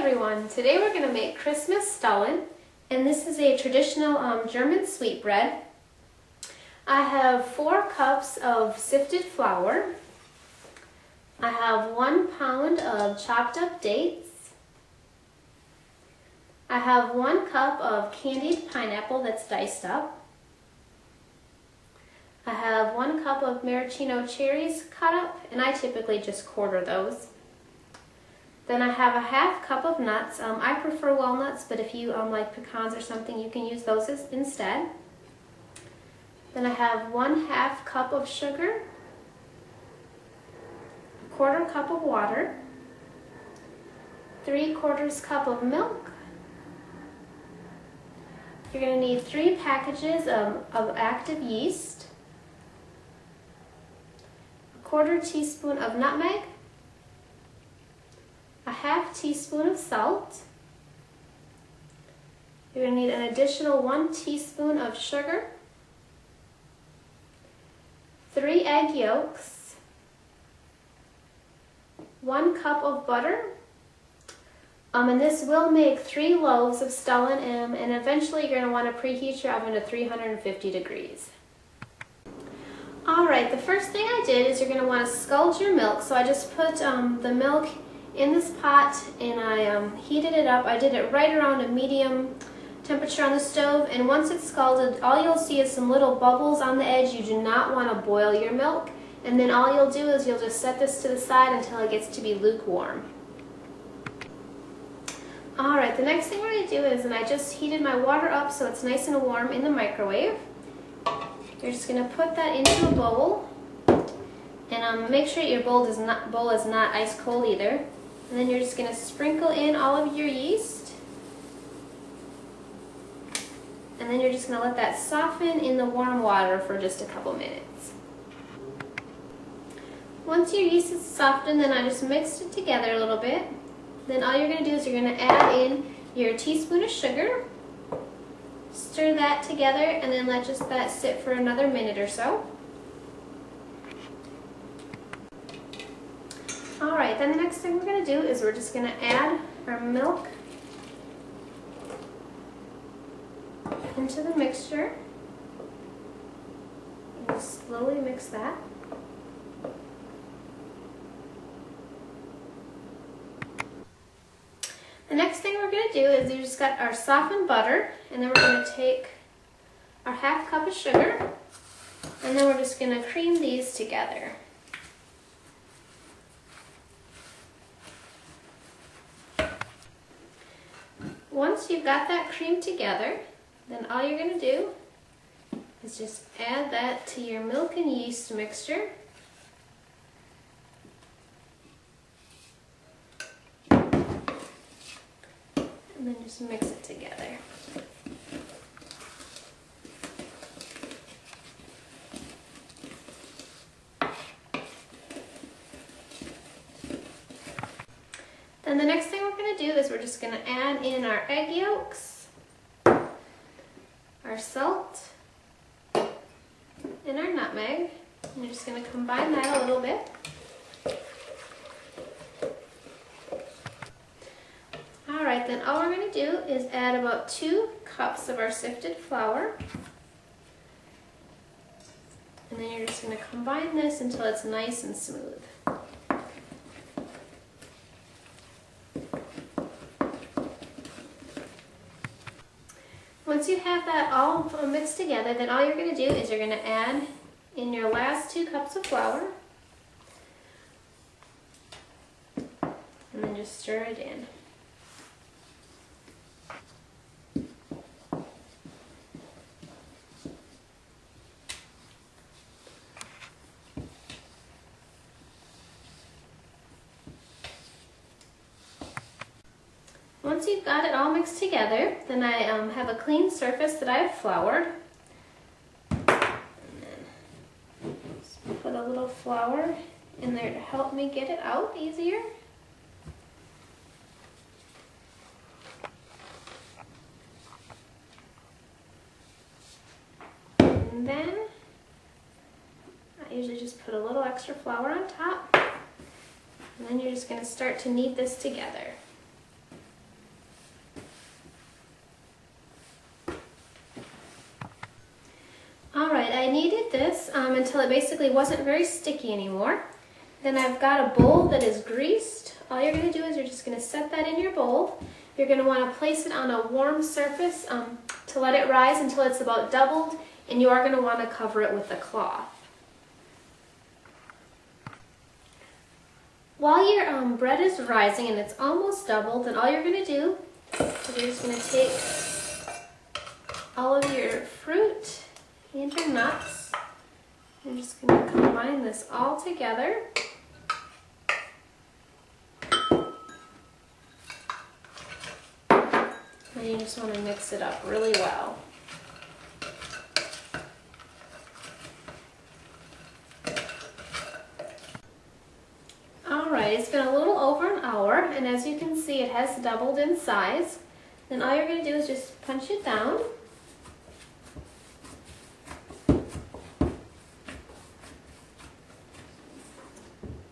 everyone! Today we're going to make Christmas Stollen, and this is a traditional German sweetbread. I have 4 cups of sifted flour. I have 1 pound of chopped up dates. I have 1 cup of candied pineapple that's diced up. I have 1 cup of maraschino cherries cut up, and I typically just quarter those. Then I have a 1/2 cup of nuts. I prefer walnuts, but if you like pecans or something, you can use those instead. Then I have 1/2 cup of sugar, 1/4 cup of water, 3/4 cup of milk. You're going to need 3 packages of active yeast, 1/4 teaspoon of nutmeg, a 1/2 teaspoon of salt. You're going to need an additional 1 teaspoon of sugar, 3 egg yolks, 1 cup of butter, and this will make 3 loaves of Stollen, and eventually you're going to want to preheat your oven to 350 degrees. Alright, the first thing I did is you're going to want to scald your milk, so I just put the milk in this pot and I heated it up. I did it right around a medium temperature on the stove, and once it's scalded, all you'll see is some little bubbles on the edge. You do not want to boil your milk, and then all you'll do is you'll just set this to the side until it gets to be lukewarm. Alright, the next thing we're going to do is, and I just heated my water up so it's nice and warm in the microwave. You're just going to put that into a bowl, and make sure your bowl is not ice cold either. And then you're just going to sprinkle in all of your yeast, and then you're just going to let that soften in the warm water for just a couple minutes. Once your yeast is softened, then I just mixed it together a little bit. Then all you're going to do is you're going to add in your teaspoon of sugar, stir that together, and then let that sit for another minute or so. Alright, then the next thing we're going to do is we're just going to add our milk into the mixture and slowly mix that. The next thing we're going to do is we just got our softened butter, and then we're going to take our 1/2 cup of sugar, and then we're just going to cream these together. Once you've got that cream together, then all you're going to do is just add that to your milk and yeast mixture. And then just mix it together. Then the next thing we're going to do is we're just going to add in our egg yolks, our salt, and our nutmeg. And you're just going to combine that a little bit. Alright, then all we're going to do is add about 2 cups of our sifted flour. And then you're just going to combine this until it's nice and smooth. Once you have that all mixed together, then all you're going to do is you're going to add in your last 2 cups of flour, and then just stir it in. Once you've got it all mixed together, then I have a clean surface that I've floured. And then just put a little flour in there to help me get it out easier. And then I usually just put a little extra flour on top. And then you're just going to start to knead this together. until it basically wasn't very sticky anymore. Then I've got a bowl that is greased. All you're going to do is you're just going to set that in your bowl. You're going to want to place it on a warm surface to let it rise until it's about doubled, and you are going to want to cover it with a cloth. While your bread is rising and it's almost doubled, then all you're going to do is you're just going to take all of your fruit and your nuts. I'm just going to combine this all together. And you just want to mix it up really well. Alright, it's been a little over an hour, and as you can see it has doubled in size. Then all you're going to do is just punch it down.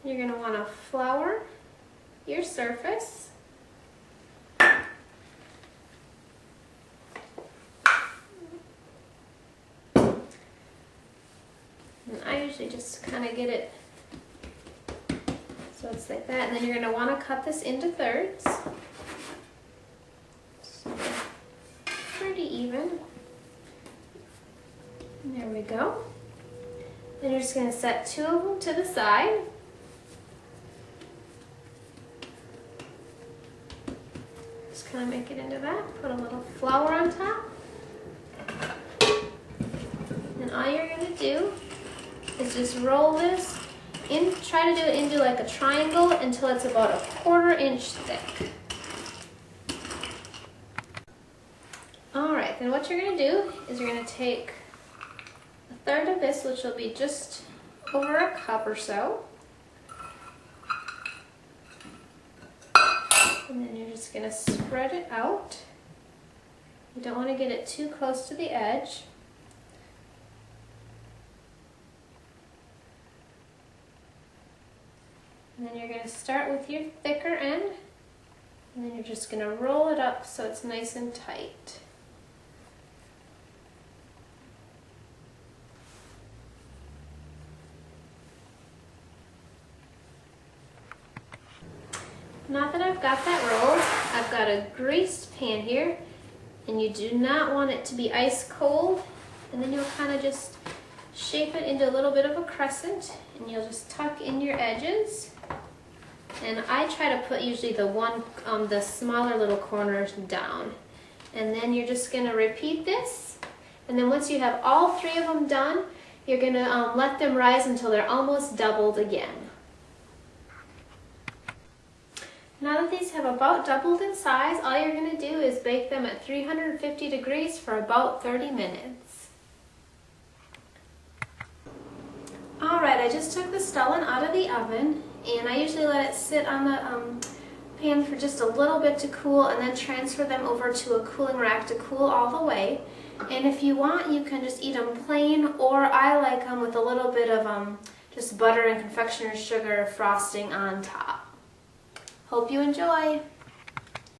You're going to want to flour your surface. And I usually just kind of get it so it's like that, and then you're going to want to cut this into thirds. So, pretty even. And there we go. Then you're just going to set 2 of them to the side. Just kind of make it into that. Put a little flour on top. And all you're going to do is just roll this in, try to do it into like a triangle until it's about a 1/4 inch thick. Alright, then what you're going to do is you're going to take a third of this, which will be just over a cup or so. And then you're just going to spread it out. You don't want to get it too close to the edge. And then you're going to start with your thicker end, and then you're just going to roll it up so it's nice and tight. Now that I've got that rolled, I've got a greased pan here, and you do not want it to be ice cold. And then you'll kind of just shape it into a little bit of a crescent, and you'll just tuck in your edges. And I try to put usually the smaller little corners down. And then you're just going to repeat this. And then once you have all 3 of them done, you're going to let them rise until they're almost doubled again. Now that these have about doubled in size, all you're going to do is bake them at 350 degrees for about 30 minutes. Alright, I just took the Stollen out of the oven, and I usually let it sit on the pan for just a little bit to cool, and then transfer them over to a cooling rack to cool all the way. And if you want, you can just eat them plain, or I like them with a little bit of just butter and confectioner's sugar frosting on top. Hope you enjoy!